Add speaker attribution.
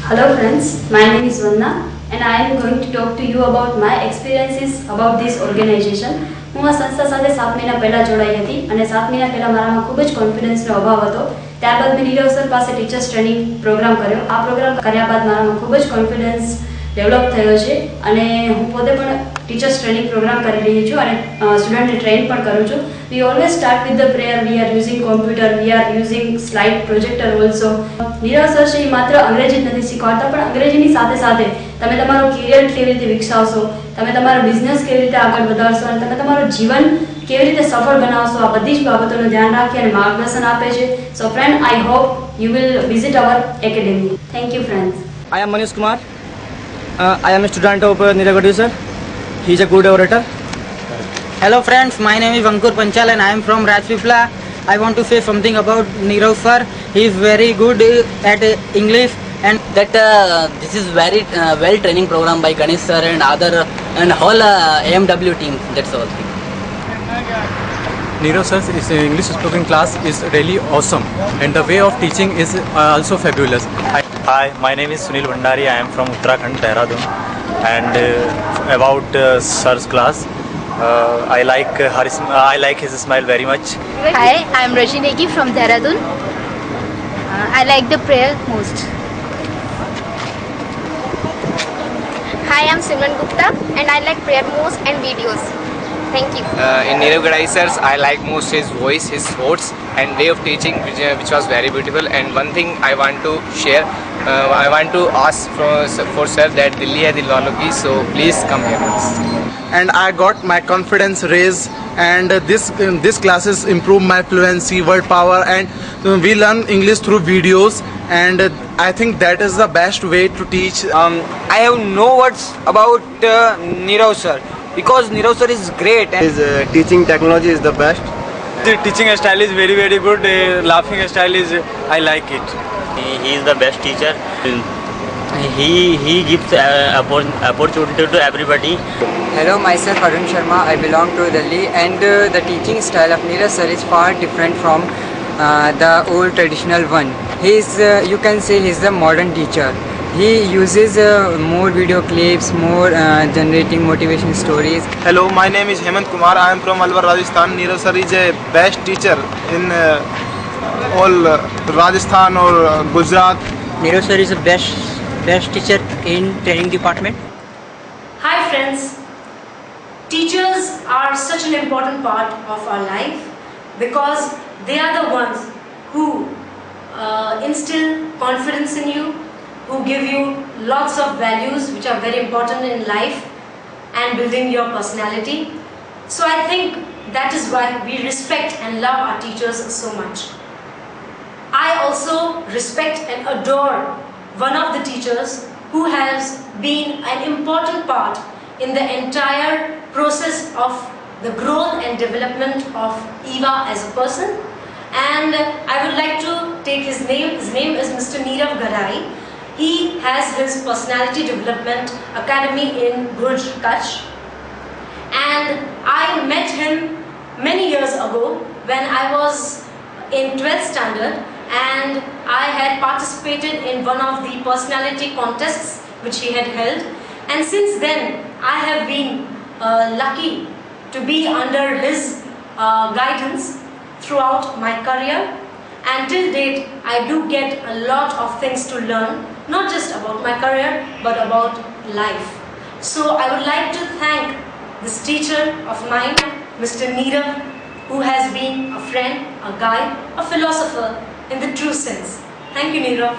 Speaker 1: Hello friends, my name is Vanna and I am going to talk to you about my experiences about this organization. હું આ સંસ્થા સાથે 7 મહિના પહેલા જોડાઈ હતી અને 7 મહિના પહેલા મારામાં ખૂબ જ કોન્ફિડન્સનો અભાવ હતો. ત્યારબાદ મેં નીરવ સર પાસે ટીચર્સ ટ્રેનિંગ પ્રોગ્રામ કર્યો. આ પ્રોગ્રામ કર્યા બાદ મારામાં ખૂબ જ કોન્ફિડન્સ ડેવલપ થયો છે અને હું પોતે પણ ટીચર્સ ટ્રેનિંગ પ્રોગ્રામ કરી રહી છું અને સ્ટુડન્ટને ટ્રેન પણ કરું છું. વી always start with the prayer. We are using computer, we are using slide projector also. Nirav sir છે એ માત્ર અંગ્રેજી જ નથી શીખવાડતા, પણ અંગ્રેજીની સાથે સાથે તમે તમારું કેરિયર કેવી રીતે વિકસાવશો, તમે તમારો બિઝનેસ કેવી રીતે આગળ વધારશો અને તમે તમારું જીવન કેવી રીતે સફળ બનાવશો, આ બધી જ બાબતોનું ધ્યાન રાખી અને માર્ગદર્શન આપે છે. So friend, I hope you will visit our academy. Thank you friends.
Speaker 2: I am Manish Kumar. I am a student of Nirav Gadhi sir. He is a good orator.
Speaker 3: Hello friends, my name is Ankur Panchal and I am from Rajpipla. I want to say something about Nirav sir. He is very good at English and
Speaker 4: that this is very well training program by Ganesh sir and other and whole AMW team. That's all.
Speaker 5: Nirav sir's English spoken class is really awesome and the way of teaching is also fabulous.
Speaker 6: Hi, my name is Sunil Bhandari. I am from Uttarakhand, Dehradun. And about sir's class, I like his smile very much.
Speaker 7: Hi, I am Rajineki from Dehradun. I like the prayer most. Hi, I am Simran Gupta and I like prayer most and videos. Thank you.
Speaker 8: In Nirav Gadai sir's, I like most his voice, his thoughts and way of teaching which was very beautiful. And one thing I want to share, I want to ask for sir that Delhi hai dil walon ki, so please come here once.
Speaker 9: And I got my confidence raised and this classes improve my fluency, word power, and we learn English through videos, and I think that is the best way to teach.
Speaker 3: I have no words about Nirav sir because Nirav sir is great.
Speaker 10: His teaching technology is the best.
Speaker 5: The teaching style is very good. Laughing style is, I like it.
Speaker 6: He is the best teacher. He gives opportunity to everybody.
Speaker 11: Hello, myself Arun Sharma. I belong to Delhi and the teaching style of Nirav sir is far different from the old traditional one. He is, you can say he is the modern teacher. He uses more video clips, more generating motivation stories.
Speaker 9: Hello, my name is Hemant Kumar. I am from Alwar, Rajasthan. Nirav sir is a best teacher in all Rajasthan or Gujarat.
Speaker 3: Nirav sir is the best teacher in training department.
Speaker 1: Hi friends. Teachers are such an important part of our life because they are the ones who instill confidence in you, who give you lots of values which are very important in life and building your personality. So I think that is why we respect and love our teachers so much. I also respect and adore one of the teachers who has been an important part in the entire process of the growth and development of Eva as a person, and I would like to take his name. His name is Mr. Nirav Gadai. He has his personality development academy in Bhuj, Kutch, and I met him many years ago when I was in 12th standard and I had participated in one of the personality contests which he had held, and since then I have been lucky to be under his guidance throughout my career, and till date I do get a lot of things to learn, not just about my career but about life. So I would like to thank this teacher of mine, Mr. Nirav, who has been a friend, a guide, a philosopher in the true sense. Thank you, Nirav.